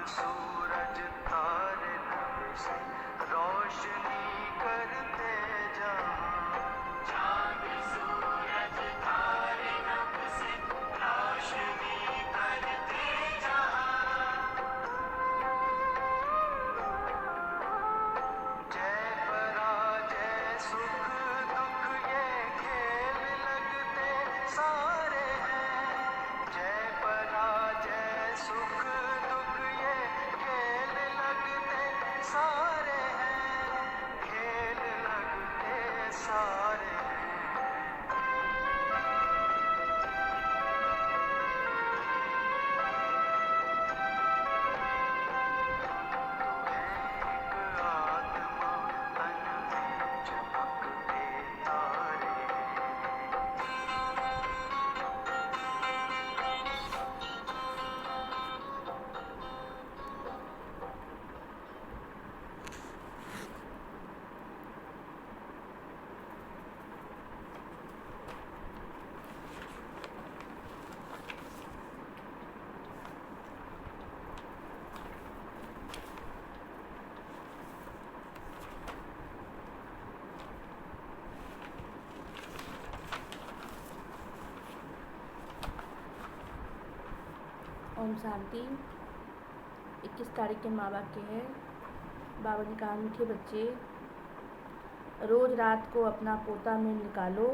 सूरज तारे नभ से रोशनी करते जहाँ। चांद सूरज तारे नभ से रोशनी करते जहाँ। जय पराजय सुख दुख ये खेल लगते सारे हैं। जय पराजय सुख दुख ये खेल लगते सारे हैं। खेल लगते सारे हैं। एक आत्मा तन में चमकते तारे। ओम शांति। 21 तारीख के माँ बाप के है। बाबा जी कहा, मीठे बच्चे, रोज़ रात को अपना पोता में निकालो,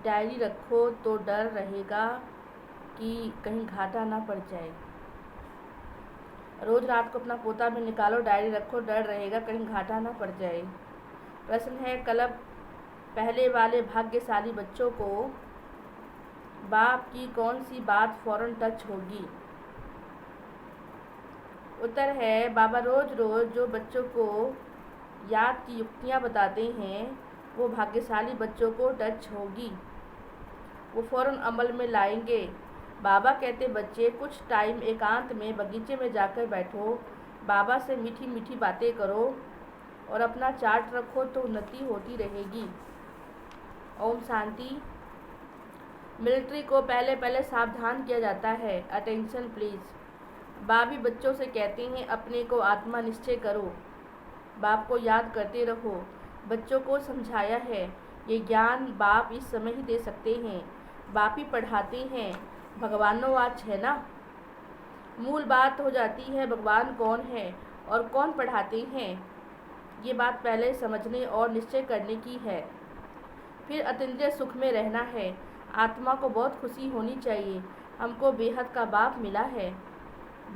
डायरी रखो तो डर रहेगा कि कहीं घाटा ना पड़ जाए। रोज़ रात को अपना पोता में निकालो, डायरी रखो, डर रहेगा कहीं घाटा ना पड़ जाए। प्रश्न है, क्लब पहले वाले भाग्यशाली बच्चों को बाप की कौन सी बात फौरन टच होगी? उत्तर है, बाबा रोज़ रोज़ जो बच्चों को याद की युक्तियाँ बताते हैं वो भाग्यशाली बच्चों को टच होगी, वो फ़ौरन अमल में लाएंगे। बाबा कहते, बच्चे कुछ टाइम एकांत में बगीचे में जाकर बैठो, बाबा से मीठी मीठी बातें करो और अपना चार्ट रखो तो उन्नति होती रहेगी। ओम शांति। मिलिट्री को पहले पहले सावधान किया जाता है। Attention please. बाप भी बच्चों से कहते हैं, अपने को आत्मा निश्चय करो, बाप को याद करते रहो। बच्चों को समझाया है, ये ज्ञान बाप इस समय ही दे सकते हैं, बाप ही पढ़ाते हैं। भगवानोवाच है ना। मूल बात हो जाती है, भगवान कौन है और कौन पढ़ाते हैं, ये बात पहले समझने और निश्चय करने की है। फिर अतीन्द्रिय सुख में रहना है। आत्मा को बहुत खुशी होनी चाहिए, हमको बेहद का बाप मिला है।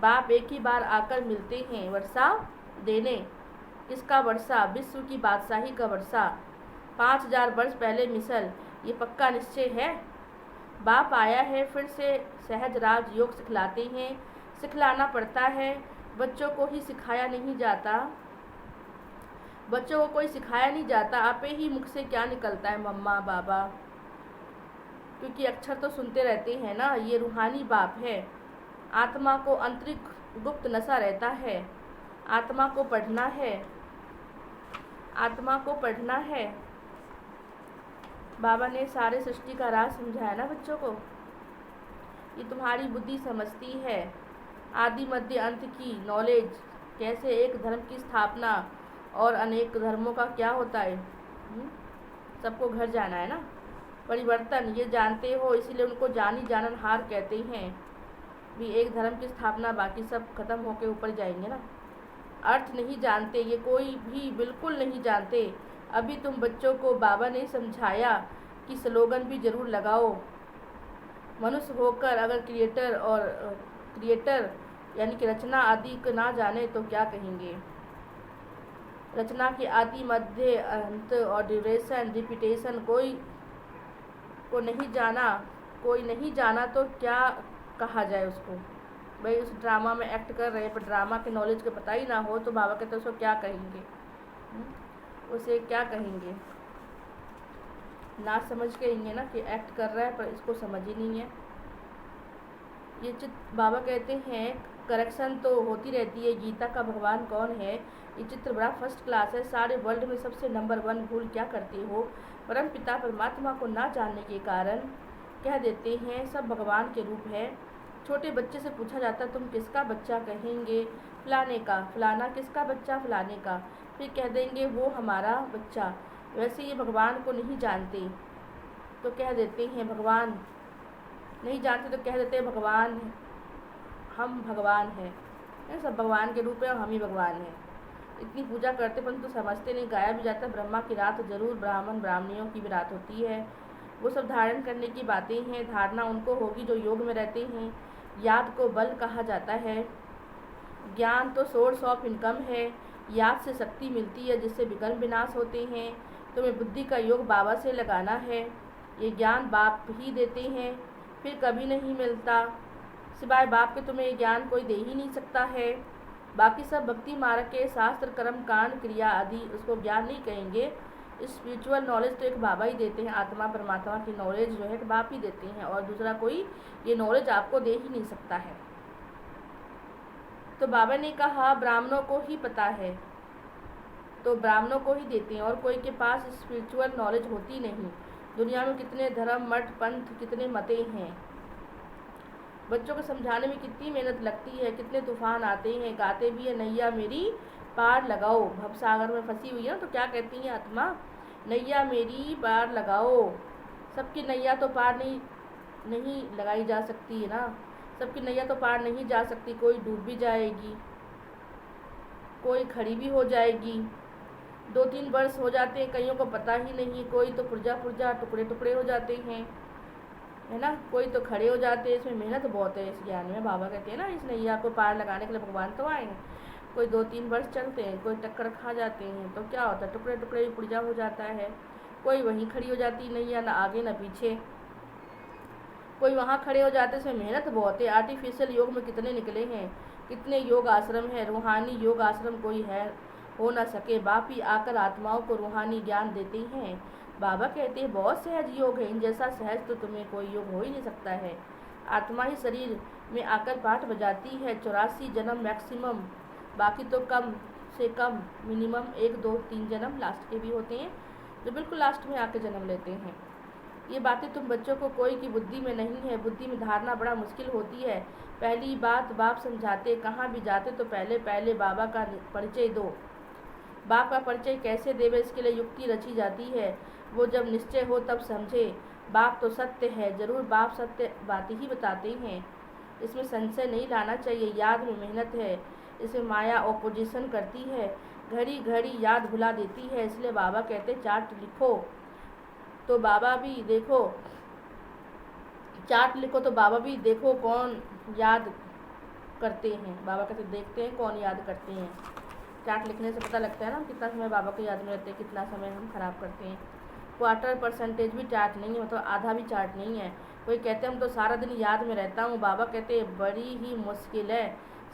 बाप एक ही बार आकर मिलते हैं, वर्षा देने। किसका वर्षा? विश्व की बादशाही का वर्षा। 5000 वर्ष पहले मिसल, ये पक्का निश्चय है। बाप आया है, फिर से सहज राज योग सिखलाते हैं। सिखलाना पड़ता है, बच्चों को ही सिखाया नहीं जाता। बच्चों को कोई सिखाया नहीं जाता, आपे ही मुख से क्या निकलता है, मम्मा बाबा, क्योंकि अक्षर तो सुनते रहते हैं ना। ये रूहानी बाप है। आत्मा को आंतरिक गुप्त नशा रहता है। आत्मा को पढ़ना है, आत्मा को पढ़ना है। बाबा ने सारे सृष्टि का राज समझाया ना बच्चों को। ये तुम्हारी बुद्धि समझती है आदि मध्य अंत की नॉलेज, कैसे एक धर्म की स्थापना और अनेक धर्मों का क्या होता है। सबको घर जाना है ना। परिवर्तन ये जानते हो, इसीलिए उनको जानी जाननहार कहते हैं। भी एक धर्म की स्थापना, बाकी सब खत्म होके ऊपर जाएंगे ना। अर्थ नहीं जानते, ये कोई भी बिल्कुल नहीं जानते। अभी तुम बच्चों को बाबा ने समझाया कि स्लोगन भी ज़रूर लगाओ। मनुष्य होकर अगर क्रिएटर यानी कि रचना आदि को ना जाने तो क्या कहेंगे। रचना के आदि मध्य अंत और ड्यूरेशन रिपीटेशन कोई नहीं जाना तो क्या कहा जाए उसको। भाई उस ड्रामा में एक्ट कर रहे हैं, पर ड्रामा के नॉलेज का पता ही ना हो तो बाबा कहते उसको क्या कहेंगे, उसे क्या कहेंगे। ना समझ कहेंगे ना कि एक्ट कर रहा है पर इसको समझ ही नहीं है। ये बाबा कहते हैं करेक्शन तो होती रहती है। गीता का भगवान कौन है, ये चित्र बड़ा फर्स्ट क्लास है। सारे वर्ल्ड में सबसे नंबर 1 भूल क्या करते हो। परम पिता परमात्मा को ना जानने के कारण कह देते हैं सब भगवान के रूप है। छोटे बच्चे से पूछा जाता तुम किसका बच्चा, कहेंगे फलाने का। फलाना किसका बच्चा, फलाने का। फिर कह देंगे वो हमारा बच्चा। वैसे ये भगवान को नहीं जानते तो कह देते हैं भगवान, नहीं जानते तो कह देते हैं भगवान, हम भगवान हैं, सब भगवान के रूप है और हम ही भगवान हैं। इतनी पूजा करते परंतु समझते नहीं। गाया भी जाता है ब्रह्मा की रात जरूर ब्राह्मण ब्राह्मणियों की भी रात होती है। वो सब धारण करने की बातें हैं। धारणा उनको होगी जो योग में रहते हैं। याद को बल कहा जाता है। ज्ञान तो सोर्स ऑफ इनकम है। याद से शक्ति मिलती है जिससे विघ्न विनाश होते हैं। तुम्हें बुद्धि का योग बाबा से लगाना है। ये ज्ञान बाप ही देते हैं, फिर कभी नहीं मिलता। सिवाय बाप के तुम्हें ये ज्ञान कोई दे ही नहीं सकता है। बाकी सब भक्ति मार्ग के शास्त्र कर्म कांड क्रिया आदि उसको ज्ञान नहीं कहेंगे। स्पिरिचुअल नॉलेज तो एक बाबा ही देते हैं। आत्मा परमात्मा की नॉलेज जो है बाप ही देते हैं और दूसरा कोई ये नॉलेज आपको दे ही नहीं सकता है। तो बाबा ने कहा ब्राह्मणों को ही पता है तो ब्राह्मणों को ही देते हैं और कोई के पास स्पिरिचुअल नॉलेज होती नहीं। दुनिया में कितने धर्म मठ पंथ कितने मते हैं। बच्चों को समझाने में कितनी मेहनत लगती है, कितने तूफान आते हैं। गाते भी है नैया मेरी पार लगाओ। भव सागर में फंसी हुई है तो क्या कहती है आत्मा, नैया मेरी पार लगाओ। सबकी नैया तो पार नहीं लगाई जा सकती है ना। सबकी नैया तो पार नहीं जा सकती। कोई डूब भी जाएगी, कोई खड़ी भी हो जाएगी। 2-3 वर्ष हो जाते हैं, कईयों को पता ही नहीं। कोई तो पुर्जा टुकड़े टुकड़े हो जाते हैं, है ना। कोई तो खड़े हो जाते हैं। इसमें मेहनत बहुत है इस ज्ञान में। बाबा कहते हैं ना इस नैया को पार लगाने के लिए भगवान तो आए हैं। कोई 2-3 वर्ष चलते हैं, कोई टक्कर खा जाते हैं तो क्या होता है, टुकड़े टुकड़े पुर्जा हो जाता है। कोई वहीं खड़ी हो जाती नैया, ना आगे ना पीछे। कोई वहाँ खड़े हो जाते। इसमें मेहनत बहुत है। आर्टिफिशियल योग में कितने निकले हैं, कितने योग आश्रम है। रूहानी योग आश्रम कोई है हो ना सके। बाप ही आकर आत्माओं को रूहानी ज्ञान देते हैं। बाबा कहते हैं बहुत सहज योग है, इन जैसा सहज तो तुम्हें कोई योग हो ही नहीं सकता है। आत्मा ही शरीर में आकर पाठ बजाती है। 84 जन्म मैक्सिमम, बाकी तो कम से कम मिनिमम 1 2 3 जन्म लास्ट के भी होते हैं जो बिल्कुल लास्ट में आके जन्म लेते हैं। ये बातें तुम बच्चों को कोई की बुद्धि में नहीं है। बुद्धि में धारना बड़ा मुश्किल होती है। पहली बात बाप समझाते, कहाँ भी जाते तो पहले बाबा का परिचय दो। बाप का परिचय कैसे देवे इसके लिए युक्ति रची जाती है। वो जब निश्चय हो तब समझे। बाप तो सत्य है, जरूर बाप सत्य बातें ही बताते हैं। इसमें संशय नहीं लाना चाहिए। याद में मेहनत है, इसमें माया ऑपोजिशन करती है। घड़ी घड़ी याद भुला देती है। इसलिए बाबा कहते चार्ट लिखो तो बाबा भी देखो, चार्ट लिखो तो बाबा भी देखो कौन याद करते हैं। बाबा कहते देखते हैं कौन याद करते हैं। चार्ट लिखने से पता लगता है ना कितना समय बाबा को याद में रहते हैं, कितना समय हम खराब करते हैं। 25% भी चार्ट नहीं है, मतलब आधा भी चार्ट नहीं है। कोई कहते हैं हम तो सारा दिन याद में रहता हूँ। बाबा कहते हैं बड़ी ही मुश्किल है।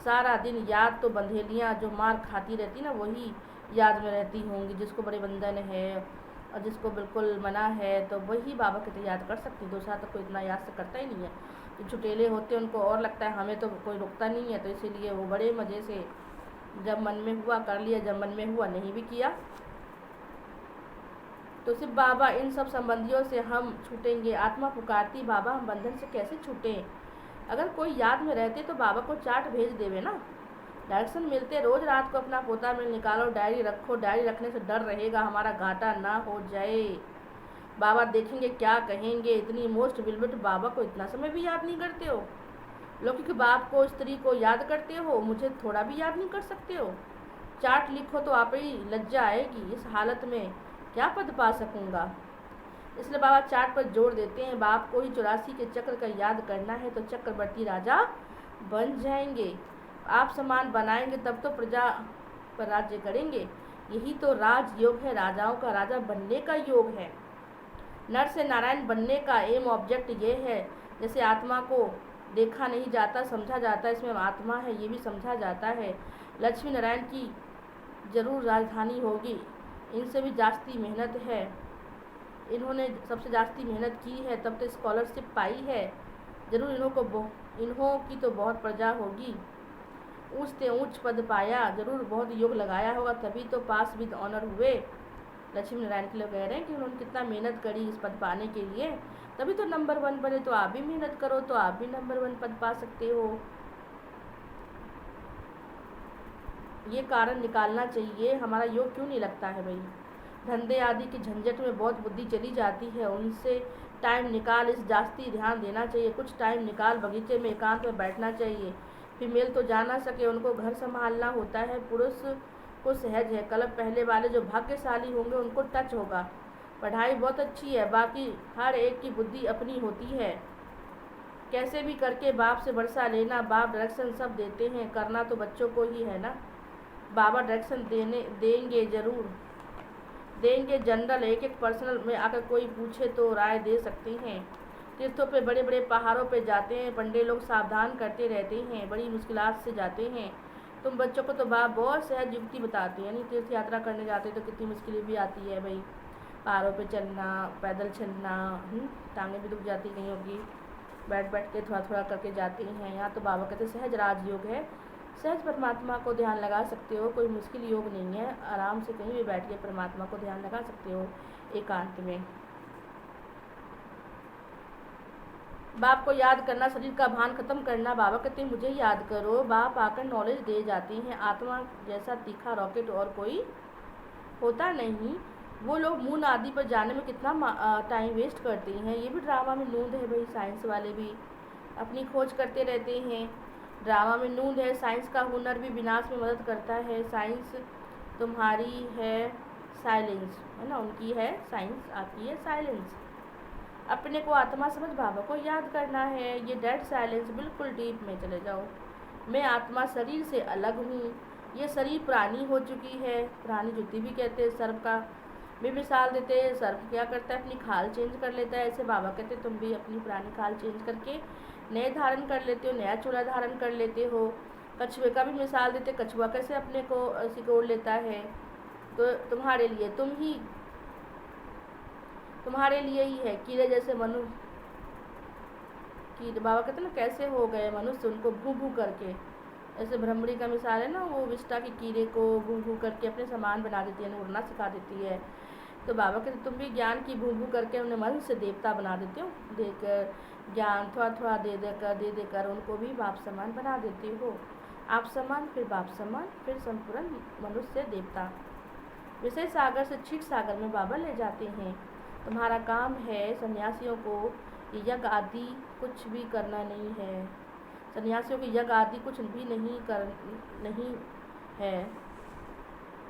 सारा दिन याद तो बंधेलियाँ जो मार खाती रहती ना वही याद में रहती होंगी। जिसको बड़े बंधन है और जिसको बिल्कुल मना है तो वही बाबा कहते याद कर सकती। दूसरा तो कोई इतना याद से करता ही नहीं है। जो छुटेले होते हैं उनको और लगता है हमें तो कोई रुकता नहीं है, तो इसीलिए वो बड़े मज़े से जब मन में हुआ कर लिया, जब मन में हुआ नहीं भी किया। तो सिर्फ बाबा इन सब संबंधियों से हम छूटेंगे। आत्मा पुकारती बाबा हम बंधन से कैसे छूटें। अगर कोई याद में रहते तो बाबा को चार्ट भेज देवे ना। डायरेक्शन मिलते रोज रात को अपना पोता में निकालो, डायरी रखो। डायरी रखने से डर रहेगा हमारा घाटा ना हो जाए। बाबा देखेंगे क्या कहेंगे। इतनी मोस्ट विलविट बाबा को इतना समय भी याद नहीं करते हो। लौकिक बाप को स्त्री को याद करते हो, मुझे थोड़ा भी याद नहीं कर सकते हो। चार्ट लिखो तो आप ही लज्जा आएगी। इस हालत में क्या पद पा सकूंगा। इसलिए बाबा चार्ट पर जोर देते हैं। बाप को ही 84 के चक्र का याद करना है तो चक्रवर्ती राजा बन जाएंगे। आप समान बनाएंगे तब तो प्रजा पर राज्य करेंगे। यही तो राज योग है। राजाओं का राजा बनने का योग है। नर से नारायण बनने का एम ऑब्जेक्ट ये है। जैसे आत्मा को देखा नहीं जाता समझा जाता, इसमें आत्मा है ये भी समझा जाता है। लक्ष्मी नारायण की जरूर राजधानी होगी। इनसे भी जास्ती मेहनत है। इन्होंने सबसे जास्ती मेहनत की है तब तो स्कॉलरशिप पाई है। जरूर इन्हों की तो बहुत प्रजा होगी। ऊँच से ऊँच पद पाया, जरूर बहुत योग लगाया होगा तभी तो पास विद ऑनर हुए। लक्ष्मी नारायण के लोग कह रहे हैं कि उन्होंने कितना मेहनत करी इस पद पाने के लिए। तभी तो नंबर 1 बने। तो आप भी मेहनत करो तो आप भी नंबर 1 पद पा सकते हो। ये कारण निकालना चाहिए, हमारा योग क्यों नहीं लगता है भाई। धंधे आदि की झंझट में बहुत बुद्धि चली जाती है, उनसे टाइम निकाल इस जास्ती ध्यान देना चाहिए। कुछ टाइम निकाल बगीचे में एकांत में बैठना चाहिए। फीमेल तो जा ना सके, उनको घर संभालना होता है, पुरुष को सहज है। कल पहले वाले जो भाग्यशाली होंगे उनको टच होगा। पढ़ाई बहुत अच्छी है, बाकी हर एक की बुद्धि अपनी होती है। कैसे भी करके बाप से भरोसा लेना, बाप डायरेक्शन सब देते हैं, करना तो बच्चों को ही है ना। बाबा डायरेक्शन देंगे ज़रूर देंगे। जनरल एक पर्सनल में आकर कोई पूछे तो राय दे सकते हैं। तीर्थों पे बड़े बड़े पहाड़ों पे जाते हैं, पंडे लोग सावधान करते रहते हैं, बड़ी मुश्किलात से जाते हैं। तुम बच्चों को तो बाप बहुत सहज युक्ति बताते हैं। नहीं, तीर्थ यात्रा करने जाते तो कितनी मुश्किलें भी आती है भाई। पहाड़ों पे चलना, पैदल चलना, टांगें भी दुख जाती नहीं होगी, बैठ बैठ के थोड़ा थोड़ा करके जाते हैं। यहाँ तो बाबा कहते सहज राजयोग है, सहज परमात्मा को ध्यान लगा सकते हो, कोई मुश्किल योग नहीं है। आराम से कहीं भी बैठ के परमात्मा को ध्यान लगा सकते हो एकांत में। बाप को याद करना, शरीर का भान खत्म करना। बाबा कहते हैं मुझे याद करो। बाप आकर नॉलेज दे जाते हैं। आत्मा जैसा तीखा रॉकेट और कोई होता नहीं। वो लोग मून आदि पर जाने में कितना टाइम वेस्ट करते हैं। ये भी ड्रामा में नूंद है भाई। साइंस वाले भी अपनी खोज करते रहते हैं, ड्रामा में नूंद है। साइंस का हुनर भी विनाश में मदद करता है। साइंस तुम्हारी है साइलेंस, है ना, उनकी है साइंस, आपकी है साइलेंस। अपने को आत्मा समझ बाबा को याद करना है। ये डेड साइलेंस, बिल्कुल डीप में चले जाओ। मैं आत्मा शरीर से अलग हूँ। ये शरीर प्राणी हो चुकी है। प्राणी जुती भी कहते हैं। सर्प का भी मिसाल देते हैं। सर्प क्या करता है, अपनी खाल चेंज कर लेता है। ऐसे बाबा कहते तुम भी अपनी पुरानी खाल चेंज करके नए धारण कर लेते हो, नया चूल्हा धारण कर लेते हो। कछुए का भी मिसाल देते, कछुआ कैसे अपने को सिकोड़ लेता है। तो तुम्हारे लिए ही है। कीड़े जैसे कीड़े बाबा कहते ना कैसे हो गए मनुष्य, उनको भू भू करके। ऐसे भ्रमरी का मिसाल है ना, वो विष्टा के कीड़े को भू भू करके अपने सामान बना देती है, उड़ना सिखा देती है। तो बाबा कहते तुम भी ज्ञान की भू भू करके उन्हें मन से देवता बना देते हो। देकर ज्ञान थोड़ा थोड़ा दे देकर उनको भी बाप समान बना देते हो। आप समान, फिर बाप समान, फिर संपूर्ण मनुष्य देवता। विषय सागर से क्षीर सागर में बाबा ले जाते हैं। तुम्हारा काम है सन्यासियों को यज्ञ आदि कुछ भी करना नहीं है। सन्यासियों की यज्ञ आदि कुछ भी नहीं है।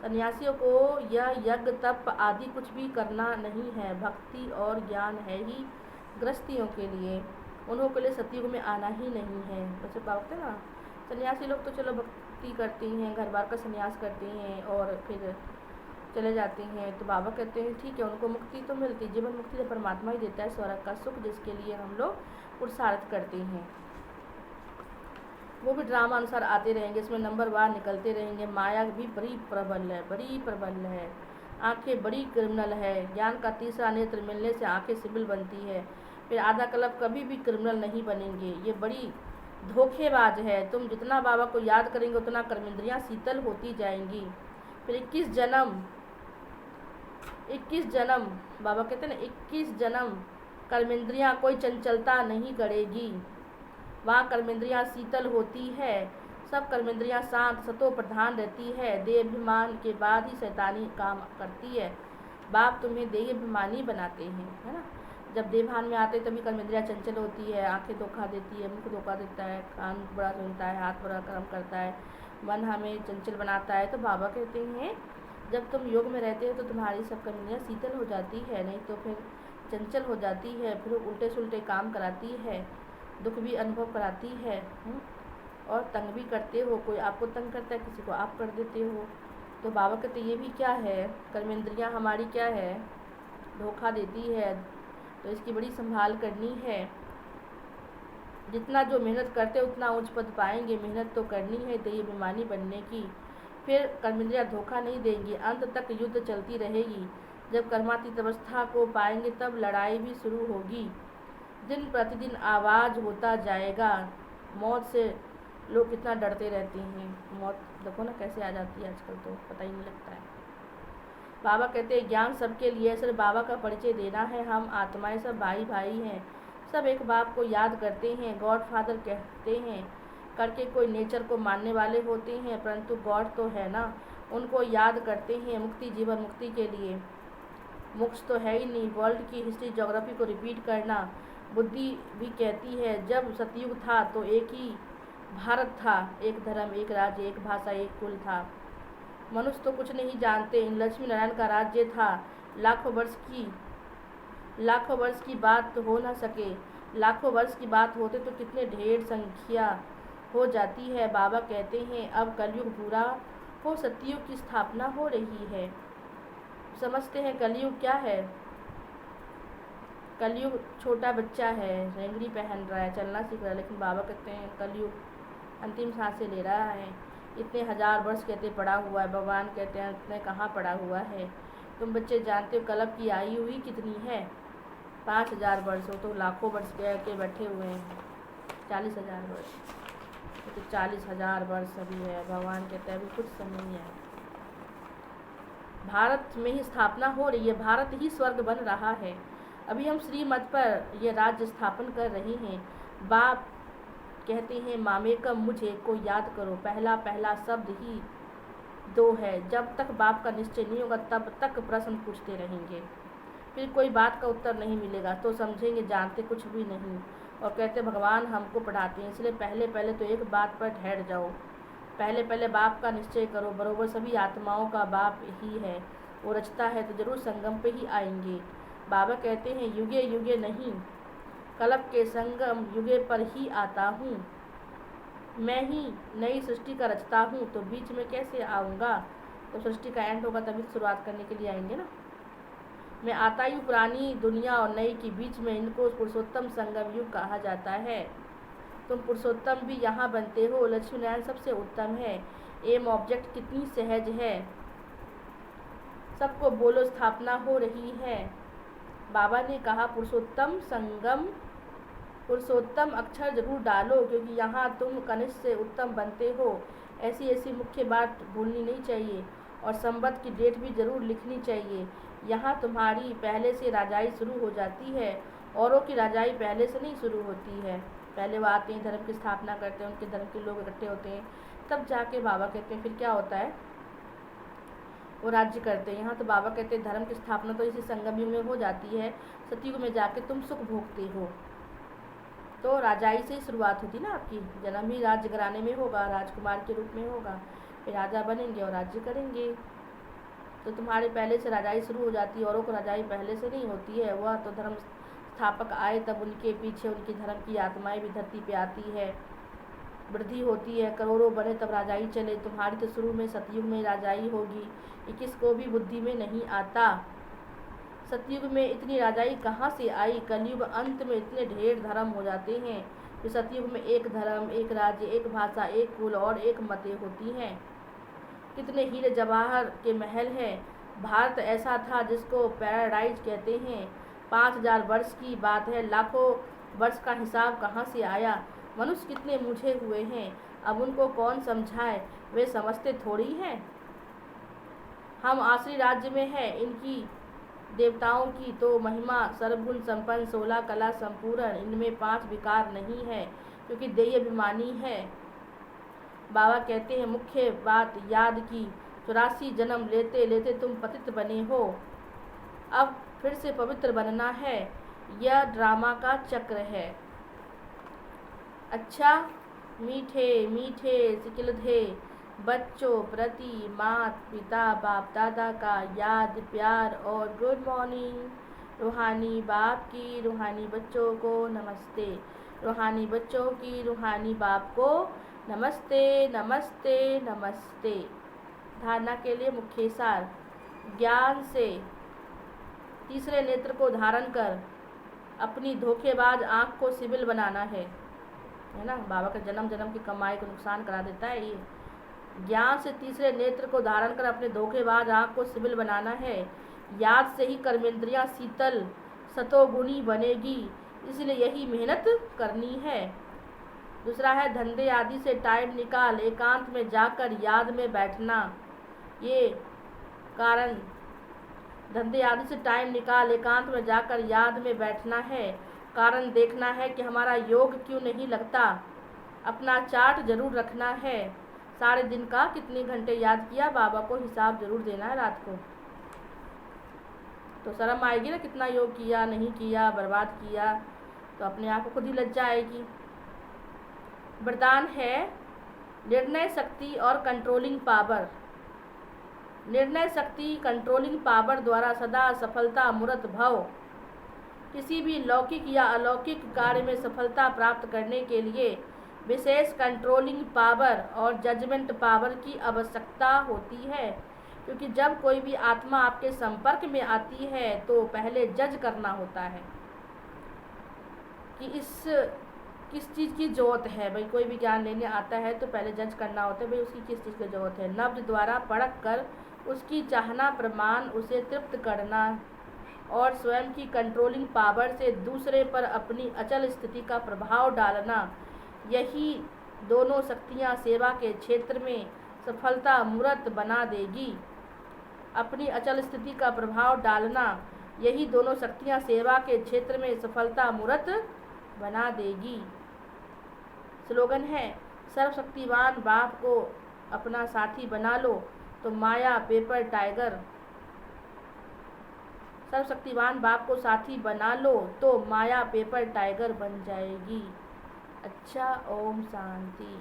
सन्यासियों को यह यज्ञ तप आदि कुछ भी करना नहीं है। भक्ति और ज्ञान है ही गृहस्थियों के लिए, उन्हों के लिए सतयुग में आना ही नहीं है। वैसे पाते ना सन्यासी लोग तो चलो भक्ति करते हैं, घर बार का सन्यास करते हैं और फिर चले जाते हैं। तो बाबा कहते हैं ठीक है, उनको मुक्ति तो मिलती, जीवन मुक्ति तो परमात्मा ही देता है, स्वर्ग का सुख, जिसके लिए हम लोग पुरुषार्थ करते हैं। वो भी ड्रामा अनुसार आते रहेंगे, इसमें नंबर 1 निकलते रहेंगे। माया भी बड़ी प्रबल है। आंखें बड़ी क्रिमिनल है। ज्ञान का तीसरा नेत्र मिलने से आंखें सिबिल बनती है। फिर आधा कल्प कभी भी क्रिमिनल नहीं बनेंगे। ये बड़ी धोखेबाज है। तुम जितना बाबा को याद करेंगे उतना कर्मेंद्रियाँ शीतल होती जाएंगी। फिर 21 जन्म बाबा कहते हैं ना, 21 जन्म कर्मेंद्रियाँ कोई चंचलता नहीं करेगी। वहाँ कर्मेंद्रियाँ शीतल होती है, सब कर्मेंद्रियाँ शांत सतो प्रधान रहती है। देहाभिमान के बाद ही शैतानी काम करती है। बाप तुम्हें देहाभिमानी बनाते हैं, है ना। जब देवभान में आते तभी कर्मेंद्रियाँ चंचल होती है, आंखें धोखा देती है, मुख धोखा देता है, कान बड़ा सुनता है, हाथ बड़ा कर्म करता है, मन हमें चंचल बनाता है। तो बाबा कहते हैं जब तुम योग में रहते हो तो तुम्हारी सब कर्मेंद्रियाँ शीतल हो जाती है, नहीं तो फिर चंचल हो जाती है, फिर उल्टे सुल्टे काम कराती है, दुख भी अनुभव कराती है और तंग भी करते हो। कोई आपको तंग करता है, किसी को आप कर देते हो। तो बाबा कहते ये भी क्या है, कर्मेंद्रियाँ हमारी क्या है, धोखा देती है। तो इसकी बड़ी संभाल करनी है। जितना जो मेहनत करते उतना उच्च पद पाएंगे। मेहनत तो करनी है देहाभिमानी बनने की। फिर कर्मेंद्रियाँ धोखा नहीं देंगी, अंत तक युद्ध चलती रहेगी। जब कर्मातीत अवस्था को पाएंगे तब लड़ाई भी शुरू होगी। दिन प्रतिदिन आवाज़ होता जाएगा। मौत से लोग कितना डरते रहते हैं। मौत देखो ना कैसे आ जाती है आजकल, तो पता ही नहीं लगता है। बाबा कहते हैं ज्ञान सबके लिए, सिर्फ बाबा का परिचय देना है। हम आत्माएं सब भाई भाई हैं, सब एक बाप को याद करते हैं। गॉड फादर कहते हैं करके कोई नेचर को मानने वाले होते हैं, परंतु गॉड तो है ना, उनको याद करते हैं मुक्ति, जीवन मुक्ति के लिए। मोक्ष तो है ही नहीं। वर्ल्ड की हिस्ट्री ज्योग्राफी को रिपीट करना बुद्धि भी कहती है। जब सतयुग था तो एक ही भारत था, एक धर्म, एक राज्य, एक भाषा, एक कुल था। मनुष्य तो कुछ नहीं जानते। इन लक्ष्मी नारायण का राज्य था। लाखों वर्ष की बात तो हो ना सके। लाखों वर्ष की बात होते तो कितने ढेर संख्या हो जाती है। बाबा कहते हैं अब कलयुग पूरा हो, सतयुग की स्थापना हो रही है। समझते हैं कलयुग क्या है। कलयुग छोटा बच्चा है, रेंगड़ी पहन रहा है, चलना सीख रहा है, लेकिन बाबा कहते हैं कलयुग अंतिम सांसें ले रहा है। इतने 1000 वर्ष कहते पड़ा हुआ है। भगवान कहते हैं इतने कहाँ पड़ा हुआ है। तुम बच्चे जानते हो कल्प की आयु ही कितनी है? 5000 वर्ष। हो तो लाखों वर्ष के बैठे हुए हैं। 40,000 वर्ष, तो 40,000 वर्ष अभी है। भगवान कहते हैं अभी कुछ समय ही है। भारत में ही स्थापना हो रही है, भारत ही स्वर्ग बन रहा है। अभी हम श्रीमत पर यह राज्य स्थापन कर रहे हैं। बाप कहते हैं मामेकम, मुझे को याद करो। पहला पहला शब्द ही 2 है। जब तक बाप का निश्चय नहीं होगा तब तक प्रश्न पूछते रहेंगे, फिर कोई बात का उत्तर नहीं मिलेगा तो समझेंगे जानते कुछ भी नहीं। और कहते भगवान हमको पढ़ाते हैं, इसलिए पहले तो एक बात पर ठहर जाओ। पहले बाप का निश्चय करो। बरोबर सभी आत्माओं का बाप ही है, वो रचता है तो जरूर संगम पे ही आएंगे। बाबा कहते हैं युगे युगे नहीं, कल्प के संगम युगे पर ही आता हूँ। मैं ही नई सृष्टि का रचता हूँ, तो बीच में कैसे आऊँगा? तो सृष्टि का एंड होगा तभी शुरुआत करने के लिए आएंगे ना। मैं आता ही पुरानी दुनिया और नई के बीच में, इनको पुरुषोत्तम संगम युग कहा जाता है। तुम पुरुषोत्तम भी यहाँ बनते हो। लक्ष्मी नारायण सबसे उत्तम है। एम ऑब्जेक्ट कितनी सहज है। सबको बोलो स्थापना हो रही है। बाबा ने कहा पुरुषोत्तम संगम, पुरुषोत्तम अक्षर जरूर डालो, क्योंकि यहाँ तुम कनिष्ठ से उत्तम बनते हो। ऐसी मुख्य बात भूलनी नहीं चाहिए। और संवत की डेट भी जरूर लिखनी चाहिए। यहाँ तुम्हारी पहले से राजाई शुरू हो जाती है, औरों की राजाई पहले से नहीं शुरू होती है। पहले वो आते हैं, धर्म की स्थापना करते हैं, उनके धर्म के लोग इकट्ठे होते हैं, तब जाके बाबा कहते हैं फिर क्या होता है, वो राज्य करते हैं। यहाँ तो बाबा कहते हैं धर्म की स्थापना तो इसी संगम युग में हो जाती है। सतयुग में जाके तुम सुख भोगते हो, तो राजाई से ही शुरुआत होती ना आपकी। जन्म ही राज्य घराने में होगा, राजकुमार के रूप में होगा, फिर राजा बनेंगे और राज्य करेंगे। तो तुम्हारे पहले से राजाई शुरू हो जाती है, औरों को राजाई पहले से नहीं होती है। वह तो धर्म स्थापक आए तब उनके पीछे उनकी धर्म की आत्माएं भी धरती पे आती है, वृद्धि होती है, करोड़ों बने तब राजाई चले। तुम्हारी तो शुरू में सतयुग में राजाई होगी, ये किसको भी बुद्धि में नहीं आता। सतयुग में इतनी राजाई कहाँ से आई? कलयुग अंत में इतने ढेर धर्म हो जाते हैं। फिर सतयुग में एक धर्म, एक राज्य, एक भाषा, एक कुल और एक मतें होती हैं। कितने हीरे जवाहर के महल हैं। भारत ऐसा था जिसको पैराडाइज कहते हैं। 5000 वर्ष की बात है, लाखों वर्ष का हिसाब कहाँ से आया? मनुष्य कितने मूझे हुए हैं, अब उनको कौन समझाए, वे समझते थोड़ी हैं। हम आसुरी राज्य में हैं, इनकी देवताओं की तो महिमा सर्वगुण संपन्न, 16 कला संपूर्ण, इनमें 5 विकार नहीं है, क्योंकि देय अभिमानी है। बाबा कहते हैं मुख्य बात याद की, 84 जन्म लेते लेते तुम पतित बने हो, अब फिर से पवित्र बनना है। यह ड्रामा का चक्र है। अच्छा मीठे मीठे सिकिलधे बच्चों प्रति माता पिता बाप दादा का याद प्यार और गुड मॉर्निंग। रूहानी बाप की रूहानी बच्चों को नमस्ते, रूहानी बच्चों की रूहानी बाप को नमस्ते नमस्ते नमस्ते। धारणा के लिए मुख्य सार, ज्ञान से तीसरे नेत्र को धारण कर अपनी धोखेबाज आँख को सिबिल बनाना है ना। बाबा का जन्म जन्म की कमाई को नुकसान करा देता है ये। ज्ञान से तीसरे नेत्र को धारण कर अपने धोखेबाज आँख को सिबिल बनाना है। याद से ही कर्मेंद्रियाँ शीतल सतोगुणी बनेगी, इसलिए यही मेहनत करनी है। दूसरा है धंधे आदि से टाइम निकाल एकांत में जाकर याद में बैठना। ये कारण धंधे आदि से टाइम निकाल एकांत में जाकर याद में बैठना है। कारण देखना है कि हमारा योग क्यों नहीं लगता। अपना चार्ट जरूर रखना है। सारे दिन का कितने घंटे याद किया, बाबा को हिसाब जरूर देना है रात को। तो शर्म आएगी ना, कितना योग किया, नहीं किया, बर्बाद किया, तो अपने आप को खुद ही लज्जा आएगी। वरदान है निर्णय शक्ति और कंट्रोलिंग पावर। निर्णय शक्ति कंट्रोलिंग पावर द्वारा सदा सफलता मूर्त भव। किसी भी लौकिक या अलौकिक कार्य में सफलता प्राप्त करने के लिए विशेष कंट्रोलिंग पावर और जजमेंट पावर की आवश्यकता होती है, क्योंकि जब कोई भी आत्मा आपके संपर्क में आती है तो पहले जज करना होता है कि किस चीज़ की ज़रूरत है। भाई कोई भी ज्ञान लेने आता है तो पहले जज करना होता है, भाई उसकी किस चीज़ की ज़रूरत है। नब्ज द्वारा परख कर उसकी चाहना प्रमाण उसे तृप्त करना और स्वयं की कंट्रोलिंग पावर से दूसरे पर अपनी अचल स्थिति का प्रभाव डालना, यही दोनों शक्तियाँ सेवा के क्षेत्र में सफलता मूर्त बना देगी। अपनी अचल स्थिति का प्रभाव डालना, यही दोनों शक्तियाँ सेवा के क्षेत्र में सफलता मूर्त बना देगी। स्लोगन है, सर्वशक्तिवान बाप को अपना साथी बना लो तो माया पेपर टाइगर। सर्वशक्तिवान बाप को साथी बना लो तो माया पेपर टाइगर बन जाएगी। अच्छा, ओम शांति।